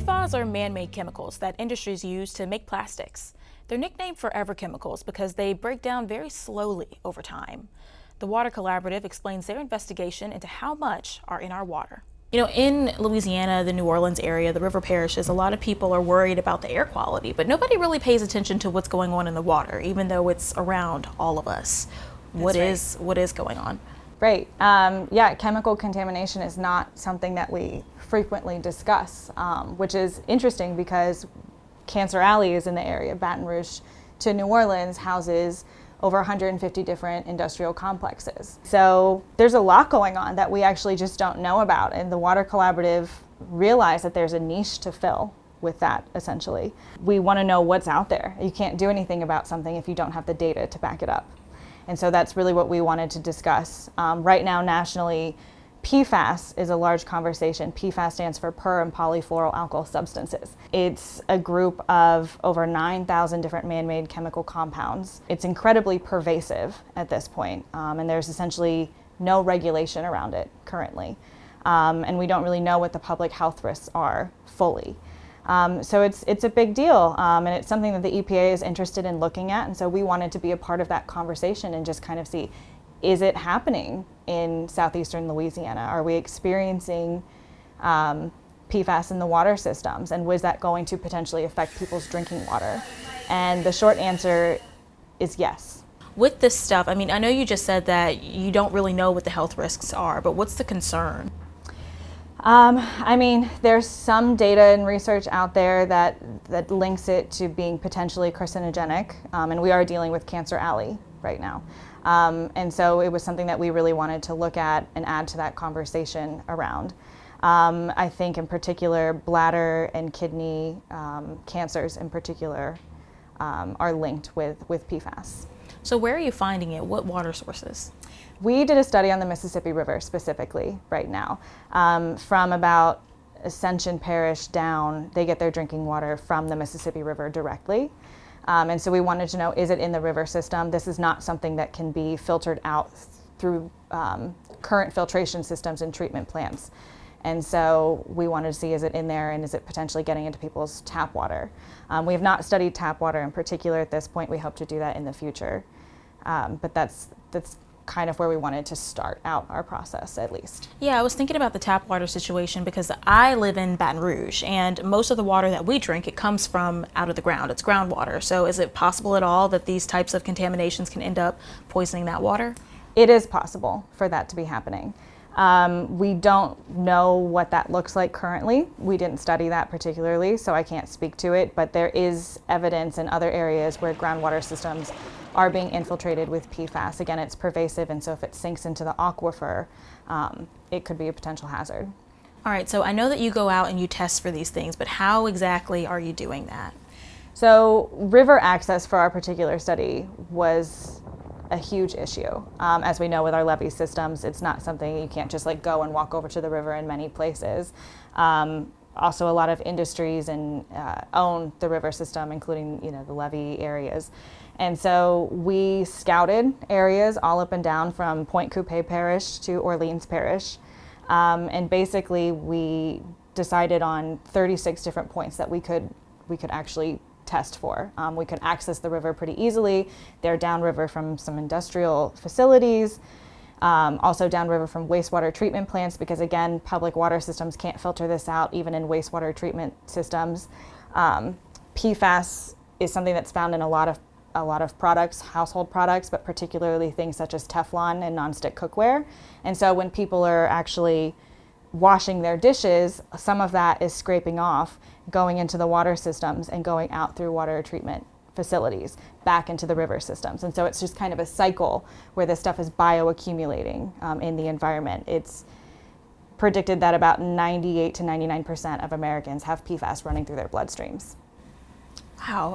PFAS are man-made chemicals that industries use to make plastics. They're nicknamed forever chemicals because they break down very slowly over time. The Water Collaborative explains their investigation into how much are in our water. In Louisiana, the New Orleans area, the river parishes, a lot of people are worried about the air quality, but nobody really pays attention to what's going on in the water, even though it's around all of us. What is going on? Right. Yeah, chemical contamination is not something that we frequently discuss, which is interesting because Cancer Alley is in the area. Baton Rouge to New Orleans houses over 150 different industrial complexes. So there's a lot going on that we actually just don't know about, and the Water Collaborative realized that there's a niche to fill with that, essentially. We want to know what's out there. You can't do anything about something if you don't have the data to back it up. And so that's really what we wanted to discuss. Right now, nationally, PFAS is a large conversation. PFAS stands for per and polyfluoroalkyl substances. It's a group of over 9,000 different man-made chemical compounds. It's incredibly pervasive at this point, and there's essentially no regulation around it currently. And we don't really know what the public health risks are fully. So it's a big deal, and it's something that the EPA is interested in looking at, and so we wanted to be a part of that conversation and just kind of see, is it happening in southeastern Louisiana? Are we experiencing PFAS in the water systems, and was that going to potentially affect people's drinking water? And the short answer is yes. With this stuff, I know you just said that you don't really know what the health risks are, but what's the concern? There's some data and research out there that links it to being potentially carcinogenic, and we are dealing with Cancer Alley right now. And so it was something that we really wanted to look at and add to that conversation around. I think in particular, bladder and kidney cancers in particular are linked with PFAS. So where are you finding it? What water sources? We did a study on the Mississippi River specifically right now. From about Ascension Parish down, they get their drinking water from the Mississippi River directly. And so we wanted to know, is it in the river system? This is not something that can be filtered out through current filtration systems and treatment plants. And so we wanted to see, is it in there, and is it potentially getting into people's tap water? We have not studied tap water in particular at this point. We hope to do that in the future. But that's kind of where we wanted to start out our process, at least. Yeah, I was thinking about the tap water situation because I live in Baton Rouge, and most of the water that we drink, it comes from out of the ground. It's groundwater. So is it possible at all that these types of contaminations can end up poisoning that water? It is possible for that to be happening. We don't know what that looks like currently. We didn't study that particularly, so I can't speak to it, but there is evidence in other areas where groundwater systems are being infiltrated with PFAS. Again, it's pervasive, and so if it sinks into the aquifer, it could be a potential hazard. All right, so I know that you go out and you test for these things, but how exactly are you doing that? So river access for our particular study was a huge issue. As we know with our levee systems, it's not something you can't just go and walk over to the river in many places. Also, a lot of industries own the river system, including the levee areas. And so we scouted areas all up and down from Point Coupé Parish to Orleans Parish. And basically we decided on 36 different points that we could actually test for. We could access the river pretty easily. They're downriver from some industrial facilities, also downriver from wastewater treatment plants, because again, public water systems can't filter this out, even in wastewater treatment systems. PFAS is something that's found in a lot of products, household products, but particularly things such as Teflon and nonstick cookware. And so when people are actually washing their dishes, some of that is scraping off, going into the water systems and going out through water treatment facilities back into the river systems. And so it's just kind of a cycle where this stuff is bioaccumulating in the environment. It's predicted that about 98 to 99% of Americans have PFAS running through their bloodstreams. Wow.